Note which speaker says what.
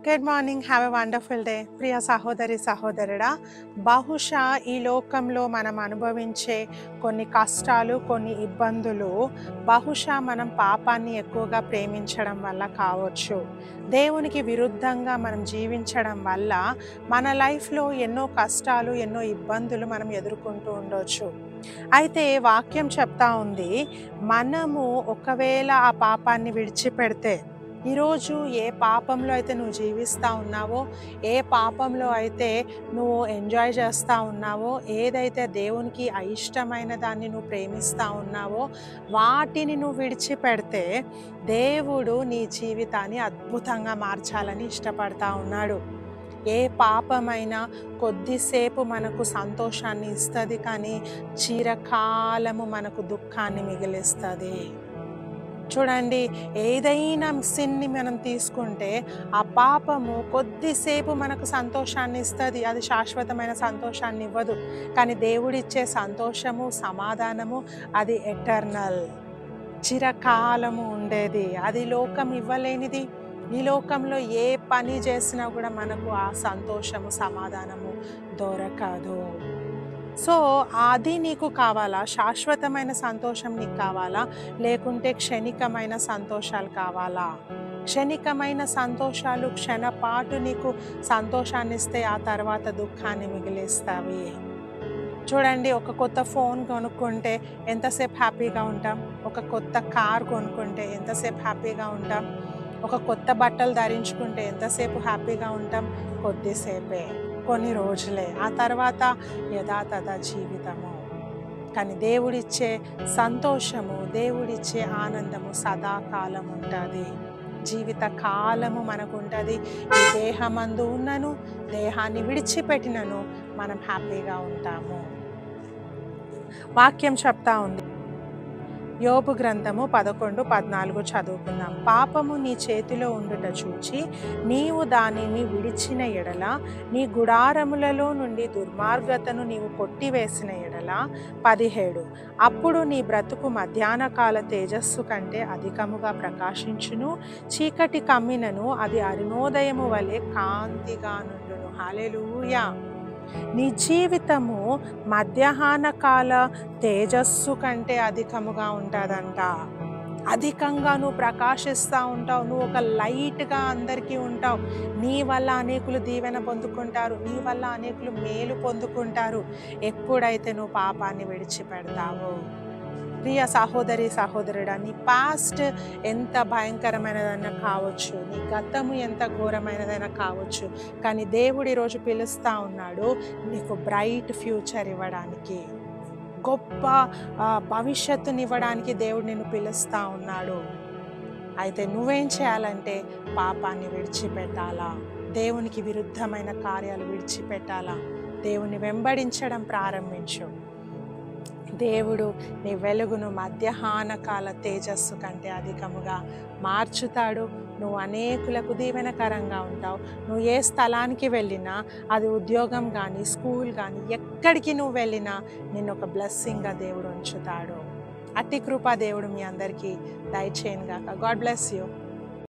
Speaker 1: Good morning. Have a wonderful day. ప్రియ సహోదరి సహోదరుడా, బహుశా ఈ లోకంలో మనం అనుభవించే కొన్ని కష్టాలు, కొన్ని ఇబ్బందులు బహుశా మనం పాపాన్ని ఎక్కువగా ప్రేమించడం వల్ల కావచ్చు. దేవునికి విరుద్ధంగా మనం జీవించడం వల్ల మన లైఫ్లో ఎన్నో కష్టాలు, ఎన్నో ఇబ్బందులు మనం ఎదుర్కొంటూ ఉండొచ్చు. అయితే వాక్యం చెప్తా ఉంది, మనము ఒకవేళ ఆ పాపాన్ని విడిచిపెడితే, ఈరోజు ఏ పాపంలో అయితే నువ్వు జీవిస్తూ ఉన్నావో, ఏ పాపంలో అయితే నువ్వు ఎంజాయ్ చేస్తూ ఉన్నావో, ఏదైతే దేవునికి అయిష్టమైన దాన్ని నువ్వు ప్రేమిస్తూ ఉన్నావో, వాటిని నువ్వు విడిచిపెడితే దేవుడు నీ జీవితాన్ని అద్భుతంగా మార్చాలని ఇష్టపడతా ఉన్నాడు. ఏ పాపమైనా కొద్దిసేపు మనకు సంతోషాన్ని ఇస్తుంది, కానీ చిరకాలము మనకు దుఃఖాన్ని మిగిలిస్తుంది. చూడండి, ఏదైనా సిన్ని మనం తీసుకుంటే ఆ పాపము కొద్దిసేపు మనకు సంతోషాన్ని ఇస్తుంది, అది శాశ్వతమైన సంతోషాన్ని ఇవ్వదు. కానీ దేవుడిచ్చే సంతోషము, సమాధానము అది ఎటర్నల్, చిరకాలము ఉండేది. అది లోకం ఇవ్వలేనిది. ఈ లోకంలో ఏ పని చేసినా కూడా మనకు ఆ సంతోషము, సమాధానము దొరకదు. సో అది నీకు కావాలా? శాశ్వతమైన సంతోషం నీకు కావాలా? లేకుంటే క్షణికమైన సంతోషాలు కావాలా? క్షణికమైన సంతోషాలు క్షణపాటు నీకు సంతోషాన్ని ఇస్తే ఆ తర్వాత దుఃఖాన్ని మిగిలిస్తావి. చూడండి, ఒక కొత్త ఫోన్ కొనుక్కుంటే ఎంతసేపు హ్యాపీగా ఉంటాం. ఒక కొత్త కార్ కొనుక్కుంటే ఎంతసేపు హ్యాపీగా ఉంటాం. ఒక కొత్త బట్టలు ధరించుకుంటే ఎంతసేపు హ్యాపీగా ఉంటాం. కొద్దిసేపే, కొన్ని రోజులే, ఆ తర్వాత యథాతథ జీవితము. కానీ దేవుడిచ్చే సంతోషము, దేవుడిచ్చే ఆనందము సదాకాలం ఉంటుంది. జీవిత కాలము మనకు ఉంటుంది. ఈ దేహమందు ఉన్నను, దేహాన్ని విడిచిపెట్టినను మనం హ్యాపీగా ఉంటాము. వాక్యం చెప్తా ఉంది, యోబు గ్రంథము 11:14 చదువుకుందాం. పాపము నీ చేతిలో ఉండుట చూచి నీవు దానిని విడిచిన ఎడల, నీ గుడారములలో నుండి దుర్మార్గతను నీవు కొట్టివేసిన ఎడల. 17 అప్పుడు నీ బ్రతుకు మధ్యాహ్న కాల తేజస్సు కంటే అధికముగా ప్రకాశించును, చీకటి కమ్మినను అది అరుణోదయము వలె కాంతిగా నుండును. హల్లెలూయా. నీ జీవితము మధ్యాహ్న కాల తేజస్సు కంటే అధికముగా ఉంటుందంట. అధికంగా నువ్వు ప్రకాశిస్తూ ఉంటావు. నువ్వు ఒక లైట్గా అందరికీ ఉంటావు. నీ వల్ల అనేకులు దీవెన పొందుకుంటారు, నీ వల్ల అనేకులు మేలు పొందుకుంటారు ఎప్పుడైతే నువ్వు పాపాన్ని విడిచిపెడతావో. ప్రియ సహోదరి సహోదరుడా, నీ పాస్ట్ ఎంత భయంకరమైనదైనా కావచ్చు, నీ గతము ఎంత ఘోరమైనదైనా కావచ్చు, కానీ దేవుడు ఈరోజు పిలుస్తూ ఉన్నాడు నీకు బ్రైట్ ఫ్యూచర్ ఇవ్వడానికి, గొప్ప భవిష్యత్తుని ఇవ్వడానికి దేవుడు నిన్ను పిలుస్తూ ఉన్నాడు. అయితే నువ్వేం చేయాలంటే పాపాన్ని విడిచిపెట్టాలా, దేవునికి విరుద్ధమైన కార్యాలు విడిచిపెట్టాలా, దేవుని వెంబడించడం ప్రారంభించు. దేవుడు నీ వెలుగును మధ్యాహ్న కాల తేజస్సు కంటే అధికముగా మార్చుతాడు. నువ్వు అనేకులకు దీవెనకరంగా ఉంటావు. నువ్వు ఏ స్థలానికి వెళ్ళినా, అది ఉద్యోగం కానీ, స్కూల్ కానీ, ఎక్కడికి నువ్వు వెళ్ళినా నిన్ను ఒక బ్లెస్సింగ్గా దేవుడు ఉంచుతాడు. అట్టి కృప దేవుడు మీ అందరికీ దయచేయను గాక. God bless you.